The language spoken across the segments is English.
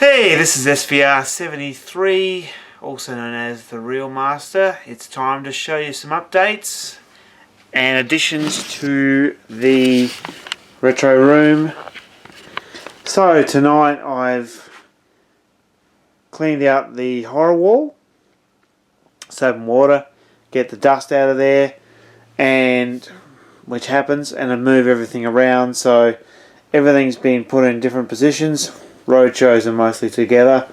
Hey, this is SVR73, also known as The Real Master. It's time to show you some updates and additions to the retro room. So tonight I've cleaned out the horror wall, soap and water, get the dust out of there, and which happens, and I move everything around so everything's been put in different positions. Road shows are mostly together,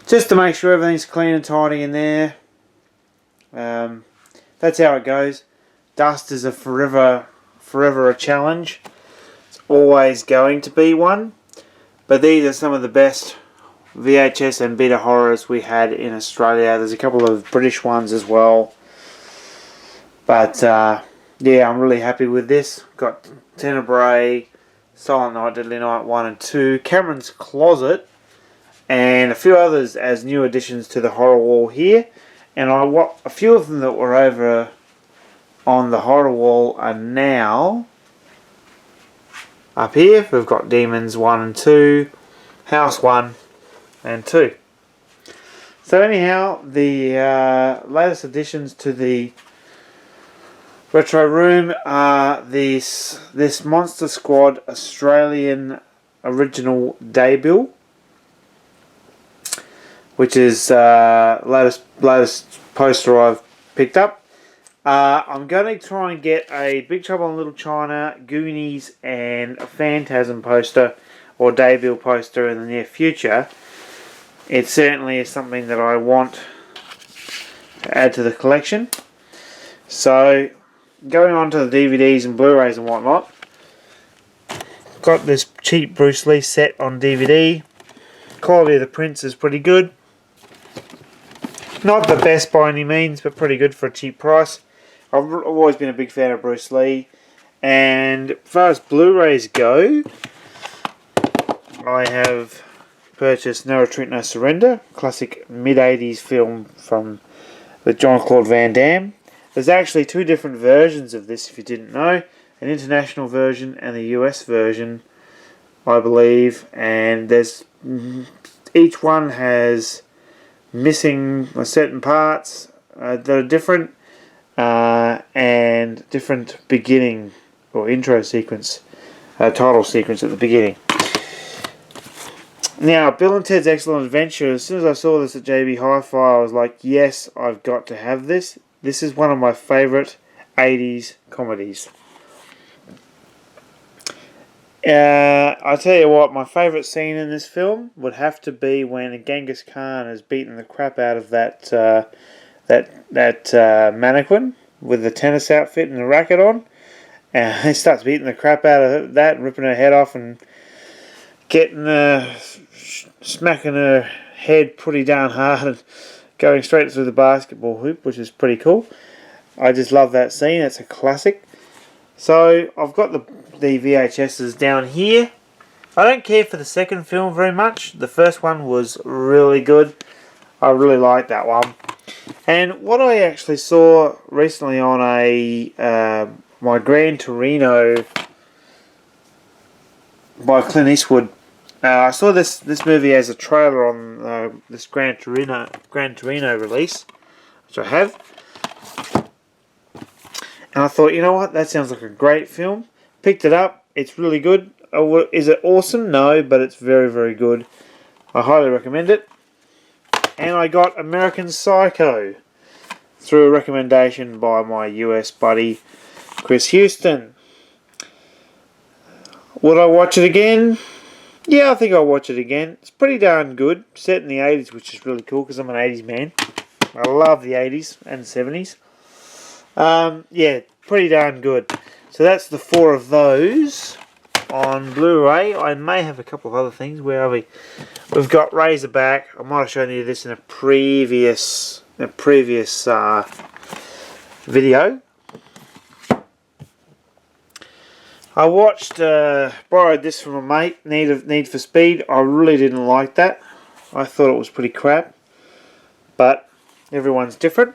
just to make sure everything's clean and tidy in there. That's how it goes. Dust is a forever a challenge. It's always going to be one. But these are some of the best VHS and beta horrors we had in Australia. There's a couple of British ones as well. But yeah, I'm really happy with this. Got Tenebrae, Silent Night, Deadly Night 1 and 2, Cameron's Closet, and a few others as new additions to the horror wall here. And a few of them that were over on the horror wall are now up here. We've got Demons 1 and 2, House 1 and 2. So anyhow, the latest additions to the retro room are this Monster Squad Australian original debut, which is latest poster I've picked up. I'm going to try and get a Big Trouble in Little China, Goonies and a Phantasm poster or debut poster in the near future. It certainly is something that I want to add to the collection. So going on to the DVDs and Blu-rays and whatnot, got this cheap Bruce Lee set on DVD. Quality of the prints is pretty good. Not the best by any means, but pretty good for a cheap price. I've always been a big fan of Bruce Lee. And as far as Blu-rays go, I have purchased No Retreat, No Surrender, classic mid-80s film from with Jean-Claude Van Damme. There's actually two different versions of this, if you didn't know. An international version and a US version, I believe. And each one has missing certain parts that are different, and different beginning or intro sequence, title sequence at the beginning. Now, Bill and Ted's Excellent Adventure, as soon as I saw this at JB Hi-Fi, I was like, yes, I've got to have this. This is one of my favourite 80s comedies. I tell you what, my favourite scene in this film would have to be when Genghis Khan has beaten the crap out of that mannequin with the tennis outfit and the racket on. And he starts beating the crap out of that and ripping her head off and smacking her head pretty darn hard and going straight through the basketball hoop, which is pretty cool. I just love that scene. It's a classic. So I've got the VHSs down here. I don't care for the second film very much. The first one was really good. I really liked that one. And what I actually saw recently on my Gran Torino by Clint Eastwood, I saw this movie as a trailer on this Gran Torino release, which I have. And I thought, you know what, that sounds like a great film. Picked it up. It's really good. Is it awesome? No, but it's very, very good. I highly recommend it. And I got American Psycho through a recommendation by my US buddy, Chris Houston. Would I watch it again? Yeah, I think I'll watch it again. It's pretty darn good. Set in the 80s, which is really cool because I'm an 80s man. I love the 80s and 70s. Yeah, pretty darn good. So that's the 4 of those on Blu-ray. I may have a couple of other things. Where are we? We've got Razorback. I might have shown you this in a previous video. I borrowed this from a mate, Need for Speed. I really didn't like that. I thought it was pretty crap. But everyone's different.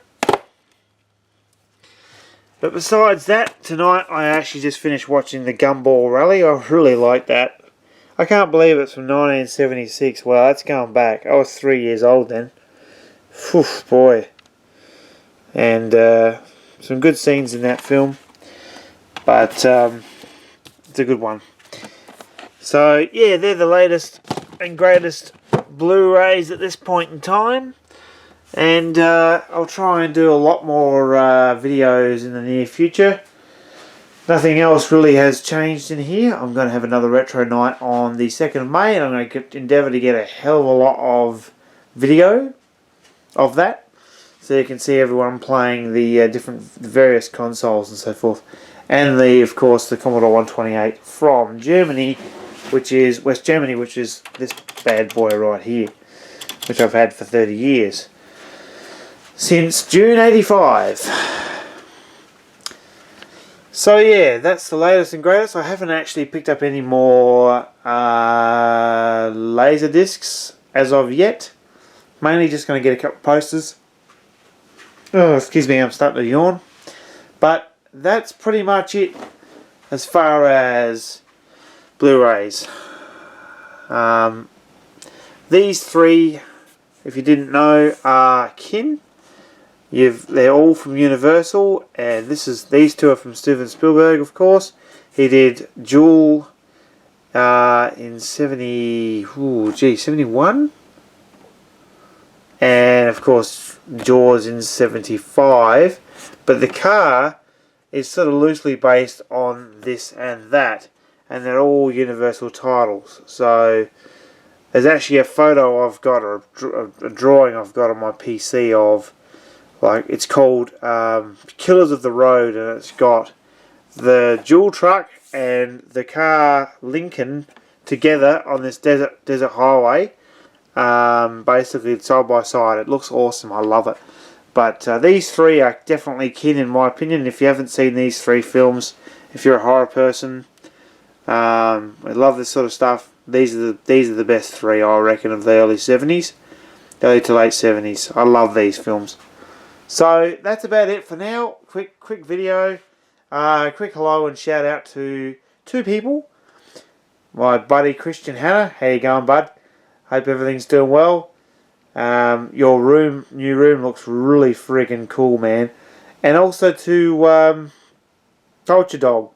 But besides that, tonight I actually just finished watching the Gumball Rally. I really liked that. I can't believe it's from 1976. Wow, that's going back. I was 3 years old then. Phew, boy. And some good scenes in that film. But it's a good one. So, yeah, they're the latest and greatest Blu-rays at this point in time. And I'll try and do a lot more videos in the near future. Nothing else really has changed in here. I'm going to have another retro night on the 2nd of May, and I'm going to endeavour to get a hell of a lot of video of that, so you can see everyone playing the various consoles and so forth. And of course, the Commodore 128 from Germany, which is West Germany, which is this bad boy right here, which I've had for 30 years. Since June 85. So yeah, that's the latest and greatest. I haven't actually picked up any more laser discs as of yet. Mainly just going to get a couple of posters. Oh, excuse me, I'm starting to yawn. But that's pretty much it as far as Blu-rays. These three, if you didn't know, are kin. They're all from Universal, and these two are from Steven Spielberg, of course. He did Jewel in 71? And of course Jaws in 75. But the car is sort of loosely based on this and that, and they're all Universal titles. So there's actually a photo I've got, or a drawing I've got on my PC of, like, it's called Killers of the Road, and it's got the Jewel truck and the car Lincoln together on this desert highway, basically side by side. It looks awesome. I love it. But these three are definitely kin, in my opinion. If you haven't seen these three films, if you're a horror person, I love this sort of stuff. These are the best three, I reckon, of the early 70s, early to late 70s. I love these films. So that's about it for now. Quick video. Quick hello and shout out to two people. My buddy Christian Hanna. How you going, bud? Hope everything's doing well. Your new room looks really freaking cool, man. And also to Culture Dog,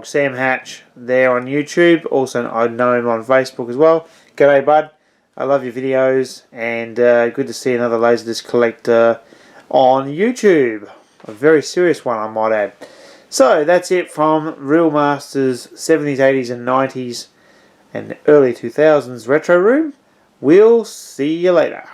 Sam Hatch, there on YouTube. Also, I know him on Facebook as well. G'day, bud. I love your videos, and good to see another Laserdisc collector on YouTube. A very serious one, I might add. So that's it from Real Masters 70s, 80s and 90s and early 2000s Retro Room. We'll see you later.